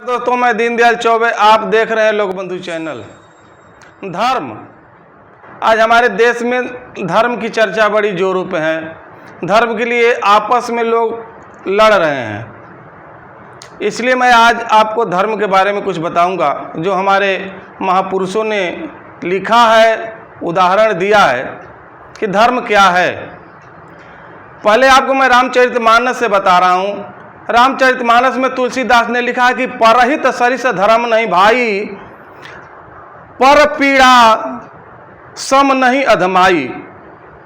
दोस्तों, मैं दीनदयाल चौबे, आप देख रहे हैं लोक बंधु चैनल। धर्म, आज हमारे देश में धर्म की चर्चा बड़ी जोरों पे है। धर्म के लिए आपस में लोग लड़ रहे हैं। इसलिए मैं आज आपको धर्म के बारे में कुछ बताऊंगा, जो हमारे महापुरुषों ने लिखा है, उदाहरण दिया है कि धर्म क्या है। पहले आपको मैं रामचरितमानस से बता रहा हूँ। रामचरितमानस में तुलसीदास ने लिखा है कि परहित सरिस धर्म नहीं भाई, पर पीड़ा सम नहीं अधमाई।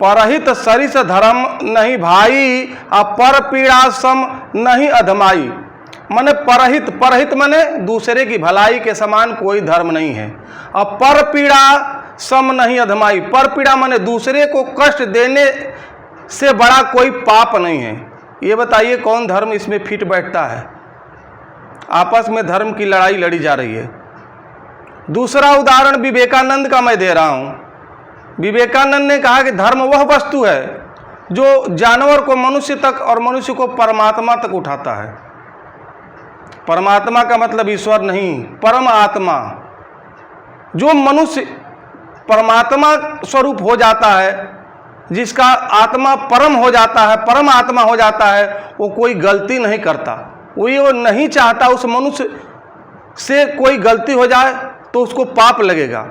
परहित सरिस धर्म नहीं भाई, पर पीड़ा सम नहीं अधमाई। माने परहित, परहित माने दूसरे की भलाई के समान कोई धर्म नहीं है। और पर पीड़ा सम नहीं अधमाई, पर पीड़ा माने दूसरे को कष्ट देने से बड़ा कोई पाप नहीं है। ये बताइए कौन धर्म इसमें फिट बैठता है। आपस में धर्म की लड़ाई लड़ी जा रही है। दूसरा उदाहरण विवेकानंद का मैं दे रहा हूँ। विवेकानंद ने कहा कि धर्म वह वस्तु है जो जानवर को मनुष्य तक और मनुष्य को परमात्मा तक उठाता है। परमात्मा का मतलब ईश्वर नहीं, परम आत्मा। जो मनुष्य परमात्मा स्वरूप हो जाता है, जिसका आत्मा परम हो जाता है, परम आत्मा हो जाता है, वो कोई गलती नहीं करता। वो ये नहीं चाहता उस मनुष्य से कोई गलती हो जाए तो उसको पाप लगेगा।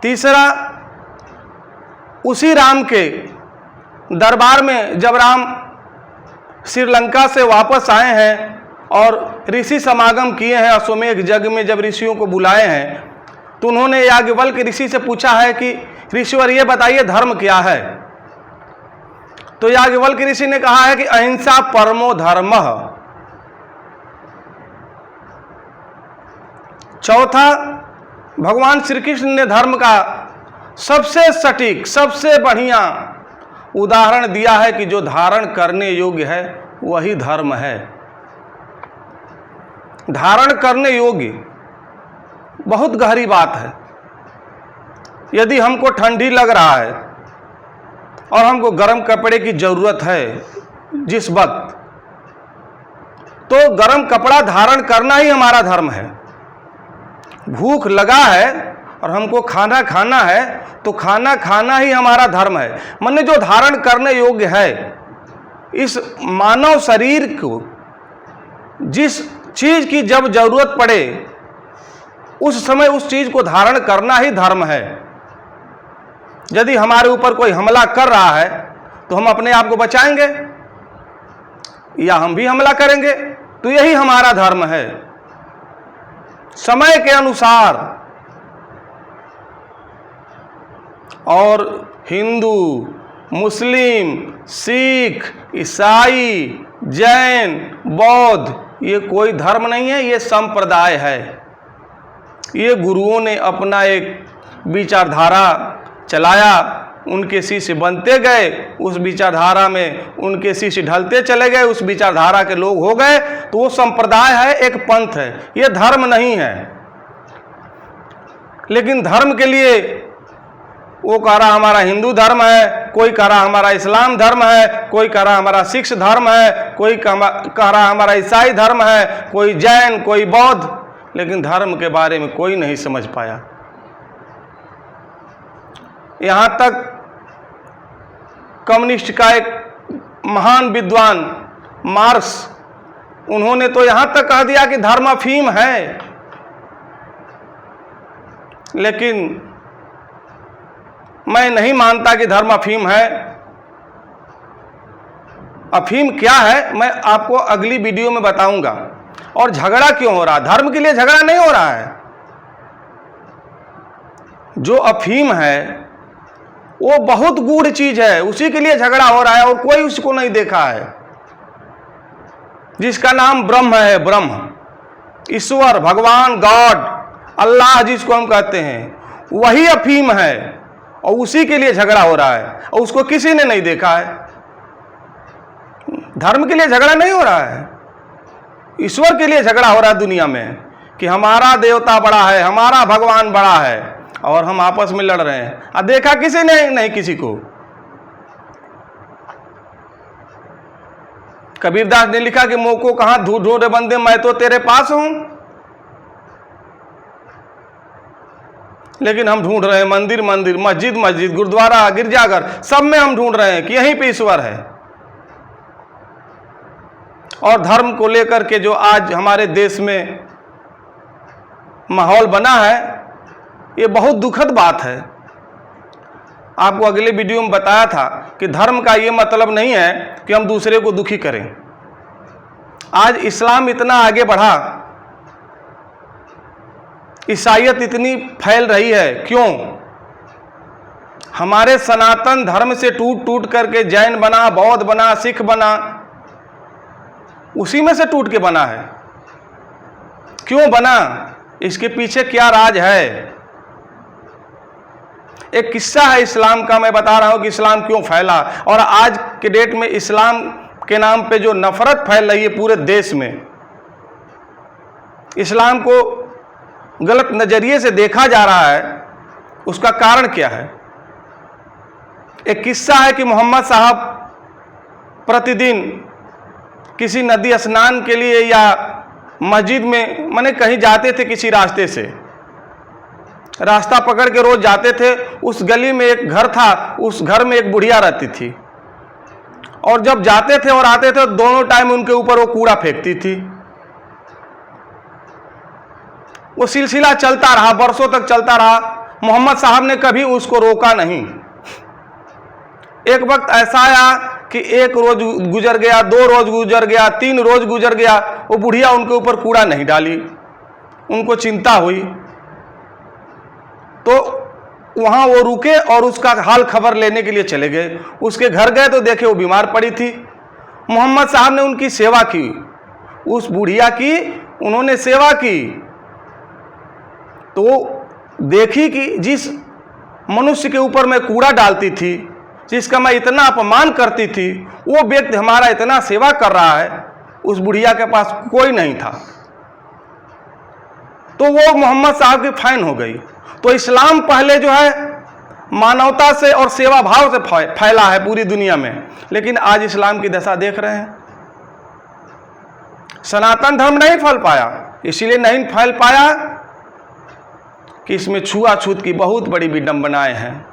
तीसरा, उसी राम के दरबार में जब राम श्रीलंका से वापस आए हैं और ऋषि समागम किए हैं, अश्वमेध यज्ञ में जब ऋषियों को बुलाए हैं, तो उन्होंने याज्ञवल्क्य ऋषि से पूछा है कि ऋषिवर ये बताइए धर्म क्या है। तो याज्ञवल्क्य ऋषि ने कहा है कि अहिंसा परमो धर्मः। चौथा, भगवान श्री कृष्ण ने धर्म का सबसे सटीक, सबसे बढ़िया उदाहरण दिया है कि जो धारण करने योग्य है वही धर्म है। धारण करने योग्य बहुत गहरी बात है। यदि हमको ठंडी लग रहा है और हमको गर्म कपड़े की जरूरत है जिस वक्त, तो गर्म कपड़ा धारण करना ही हमारा धर्म है। भूख लगा है और हमको खाना खाना है तो खाना खाना ही हमारा धर्म है। माने जो धारण करने योग्य है, इस मानव शरीर को जिस चीज की जब जरूरत पड़े उस समय उस चीज को धारण करना ही धर्म है। यदि हमारे ऊपर कोई हमला कर रहा है तो हम अपने आप को बचाएंगे या हम भी हमला करेंगे, तो यही हमारा धर्म है। समय के अनुसार। और हिंदू, मुस्लिम, सिख, ईसाई, जैन, बौद्ध, ये कोई धर्म नहीं है, ये संप्रदाय है। ये गुरुओं ने अपना एक विचारधारा चलाया, उनके शिष्य बनते गए, उस विचारधारा में उनके शिष्य ढलते चले गए, उस विचारधारा के लोग हो गए, तो वो संप्रदाय है, एक पंथ है, ये धर्म नहीं है। लेकिन धर्म के लिए वो कह रहा हमारा हिंदू धर्म है, कोई कह रहा हमारा इस्लाम धर्म है, कोई कह रहा हमारा सिख धर्म है, कोई कह रहा हमारा ईसाई धर्म है, कोई जैन, कोई बौद्ध। लेकिन धर्म के बारे में कोई नहीं समझ पाया। यहां तक कम्युनिस्ट का एक महान विद्वान मार्क्स, उन्होंने तो यहां तक कह दिया कि धर्म अफीम है। लेकिन मैं नहीं मानता कि धर्म अफीम है। अफीम क्या है मैं आपको अगली वीडियो में बताऊंगा। और झगड़ा क्यों हो रहा है? धर्म के लिए झगड़ा नहीं हो रहा है। जो अफीम है वो बहुत गूढ़ चीज है, उसी के लिए झगड़ा हो रहा है और कोई उसको नहीं देखा है। जिसका नाम ब्रह्म है, ब्रह्म, ईश्वर, भगवान, गॉड, अल्लाह जिसको हम कहते हैं, वही अफीम है और उसी के लिए झगड़ा हो रहा है और उसको किसी ने नहीं देखा है। धर्म के लिए झगड़ा नहीं हो रहा है, ईश्वर के लिए झगड़ा हो रहा है दुनिया में कि हमारा देवता बड़ा है, हमारा भगवान बड़ा है, और हम आपस में लड़ रहे हैं। देखा किसी ने नहीं, किसी को। कबीरदास ने लिखा कि मोको कहाँ ढूंढे बंदे, मैं तो तेरे पास हूं। लेकिन हम ढूंढ रहे हैं मंदिर मंदिर, मस्जिद मस्जिद, गुरुद्वारा, गिरजाघर, सब में हम ढूंढ रहे हैं कि यहीं पे ईश्वर है। और धर्म को लेकर के जो आज हमारे देश में माहौल बना है, ये बहुत दुखद बात है। आपको अगले वीडियो में बताया था कि धर्म का ये मतलब नहीं है कि हम दूसरे को दुखी करें। आज इस्लाम इतना आगे बढ़ा, ईसाईयत इतनी फैल रही है, क्यों? हमारे सनातन धर्म से टूट टूट करके जैन बना, बौद्ध बना, सिख बना, उसी में से टूट के बना है। क्यों बना? इसके पीछे क्या राज है? एक किस्सा है इस्लाम का, मैं बता रहा हूं कि इस्लाम क्यों फैला, और आज के डेट में इस्लाम के नाम पे जो नफरत फैल रही है पूरे देश में, इस्लाम को गलत नजरिए से देखा जा रहा है, उसका कारण क्या है? एक किस्सा है कि मोहम्मद साहब प्रतिदिन किसी नदी स्नान के लिए या मस्जिद में माने कहीं जाते थे, किसी रास्ते से रास्ता पकड़ के रोज जाते थे। उस गली में एक घर था, उस घर में एक बुढ़िया रहती थी, और जब जाते थे और आते थे दोनों टाइम उनके ऊपर वो कूड़ा फेंकती थी। वो सिलसिला चलता रहा, बरसों तक चलता रहा। मोहम्मद साहब ने कभी उसको रोका नहीं। एक वक्त ऐसा आया कि एक रोज गुजर गया, 2 रोज गुजर गया, 3 रोज गुजर गया, वो बुढ़िया उनके ऊपर कूड़ा नहीं डाली। उनको चिंता हुई तो वहां वो रुके और उसका हाल खबर लेने के लिए चले गए। उसके घर गए तो देखे वो बीमार पड़ी थी। मोहम्मद साहब ने उनकी सेवा की, उस बुढ़िया की उन्होंने सेवा की। तो देखी कि जिस मनुष्य के ऊपर मैं कूड़ा डालती थी, जिसका मैं इतना अपमान करती थी, वो व्यक्ति हमारा इतना सेवा कर रहा है। उस बुढ़िया के पास कोई नहीं था, तो वो मोहम्मद साहब की फैन हो गई। तो इस्लाम पहले जो है मानवता से और सेवा भाव से फैला है पूरी दुनिया में, लेकिन आज इस्लाम की दशा देख रहे हैं। सनातन धर्म नहीं फैल पाया, इसीलिए नहीं फैल पाया कि इसमें छुआछूत की बहुत बड़ी विडंबनाएं हैं।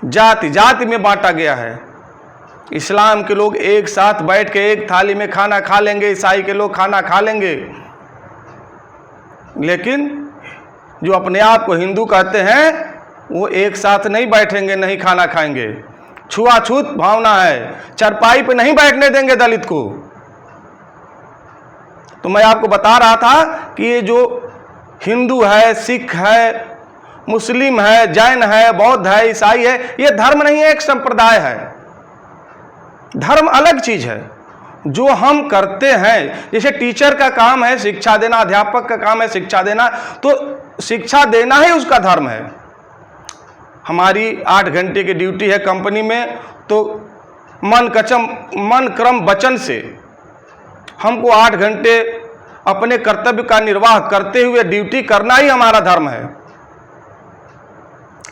जाति जाति में बांटा गया है। इस्लाम के लोग एक साथ बैठ के एक थाली में खाना खा लेंगे, ईसाई के लोग खाना खा लेंगे, लेकिन जो अपने आप को हिंदू कहते हैं वो एक साथ नहीं बैठेंगे, नहीं खाना खाएंगे। छुआछूत भावना है, चरपाई पे नहीं बैठने देंगे दलित को। तो मैं आपको बता रहा था कि ये जो हिंदू है, सिख है, मुस्लिम है, जैन है, बौद्ध है, ईसाई है, ये धर्म नहीं है, एक संप्रदाय है। धर्म अलग चीज है। जो हम करते हैं, जैसे टीचर का काम है शिक्षा देना, अध्यापक का काम है शिक्षा देना, तो शिक्षा देना ही उसका धर्म है। हमारी 8 घंटे की ड्यूटी है कंपनी में, तो मन क्रम वचन से हमको 8 घंटे अपने कर्तव्य का निर्वाह करते हुए ड्यूटी करना ही हमारा धर्म है।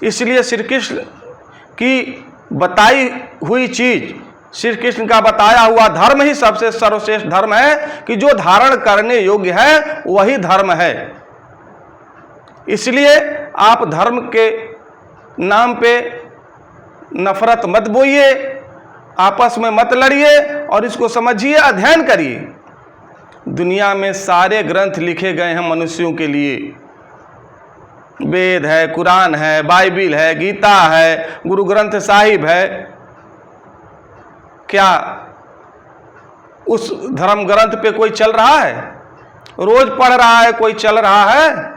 इसलिए श्री कृष्ण की बताई हुई चीज, श्री कृष्ण का बताया हुआ धर्म ही सबसे सर्वश्रेष्ठ धर्म है, कि जो धारण करने योग्य है वही धर्म है। इसलिए आप धर्म के नाम पे नफरत मत बोइए, आपस में मत लड़िए, और इसको समझिए, अध्ययन करिए। दुनिया में सारे ग्रंथ लिखे गए हैं मनुष्यों के लिए। वेद है, कुरान है, बाइबिल है, गीता है, गुरु ग्रंथ साहिब है। क्या उस धर्म ग्रंथ पे कोई चल रहा है? रोज पढ़ रहा है कोई, चल रहा है?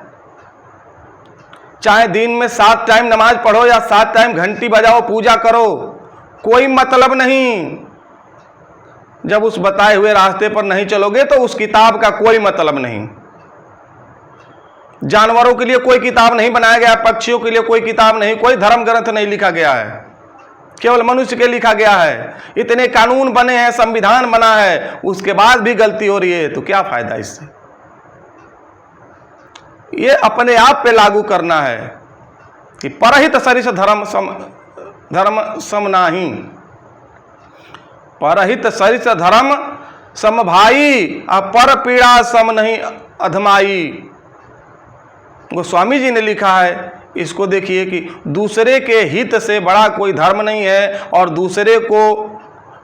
चाहे दिन में 7 टाइम नमाज पढ़ो या 7 टाइम घंटी बजाओ, पूजा करो, कोई मतलब नहीं। जब उस बताए हुए रास्ते पर नहीं चलोगे तो उस किताब का कोई मतलब नहीं। जानवरों के लिए कोई किताब नहीं बनाया गया, पक्षियों के लिए कोई किताब नहीं, कोई धर्म ग्रंथ नहीं लिखा गया है, केवल मनुष्य के लिखा गया है। इतने कानून बने हैं, संविधान बना है, उसके बाद भी गलती हो रही है, तो क्या फायदा इससे? ये अपने आप पे लागू करना है कि परहित सरिस धर्म सम नाही। परहित सरिस धर्म समभाई, पर पीड़ा सम नहीं अधमाई। गोस्वामी जी ने लिखा है, इसको देखिए कि दूसरे के हित से बड़ा कोई धर्म नहीं है और दूसरे को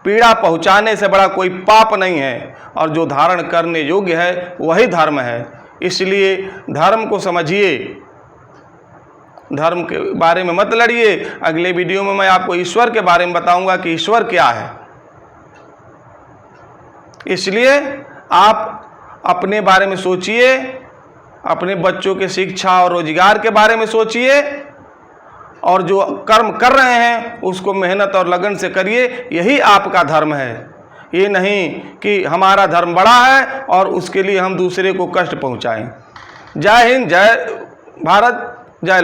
पीड़ा पहुंचाने से बड़ा कोई पाप नहीं है, और जो धारण करने योग्य है वही धर्म है। इसलिए धर्म को समझिए, धर्म के बारे में मत लड़िए। अगले वीडियो में मैं आपको ईश्वर के बारे में बताऊंगा कि ईश्वर क्या है। इसलिए आप अपने बारे में सोचिए, अपने बच्चों के शिक्षा और रोजगार के बारे में सोचिए, और जो कर्म कर रहे हैं उसको मेहनत और लगन से करिए, यही आपका धर्म है। ये नहीं कि हमारा धर्म बड़ा है और उसके लिए हम दूसरे को कष्ट पहुंचाएं। जय हिंद, जय भारत, जय लोक।